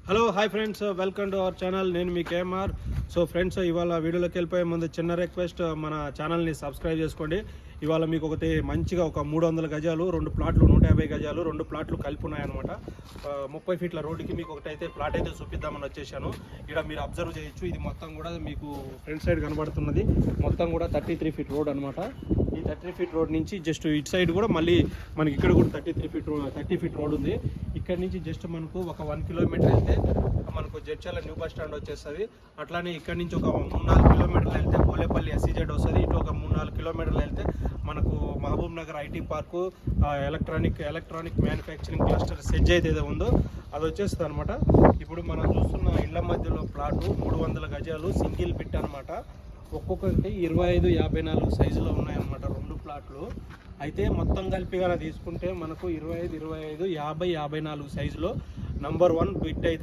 Hello hi friends, welcome to our channel. నేను మీ KMR. So friends, ఇవాళ వీడియోలోకి వెళ్ళిపోయే ముందు చిన్న రిక్వెస్ట్, మన ఛానల్ని సబ్స్క్రైబ్ చేసుకోండి. ఇవాళ మీకు ఒకటి మంచిగా ఒక 300 గజాలు 2 ప్లాట్లు 150 గజాలు 2 ప్లాట్లు కలిపి ఉన్నాయన్నమాట. 30 ఫీట్ల రోడ్డుకి మీకు ఒకటైతే ప్లాట్ అయితే చూపిద్దామని వచ్చేసాను. ఇక్కడ మీరు అబ్జర్వ్ చేయొచ్చు, ఇది మొత్తం కూడా మీకు ఫ్రంట్ సైడ్ కనబడుతున్నది మొత్తం కూడా 33 ఫీట్ రోడ్ అనమాట. ఈ 30 ఫీట్ రోడ్ నుంచి జస్ట్ ఇటు సైడ్ కూడా మళ్ళీ మనకి ఇక్కడ కూడా 30 ఫీట్ రోడ్ ఉంది. ఇక్కడ నుంచి జస్ట్ మనకు ఒక 1 కిలోమీటర్ వెళ్తే మనకు జడ్చర్ల న్యూ బస్ స్టాండ్ వచ్చేస్తుంది. అట్లానే ఇక్కడ నుంచి ఒక 3-4 కిలోమీటర్లు వెళ్తే పోలేపల్లి SEZ వస్తుంది. ఇటు ఒక 3-4 కిలోమీటర్లు వెళ్తే మనకు Mahabubnagar IT park, electronic manufacturing cluster SEZ అయితే ఏదో ఉందో అది వచ్చేస్తుంది అనమాట. ఇప్పుడు మనం చూస్తున్న ఇళ్ల మధ్యలో ప్లాటు 300 గజాలు సింగిల్ బిట్ అనమాట. ఒక్కొక్కటి 25-54 సైజులో ఉన్నాయన్నమాట 2 ప్లాట్లు. అయితే మొత్తం కలిపి తీసుకుంటే మనకు 25, 50, 54 సైజులో నంబర్ 1 బిట్ అయితే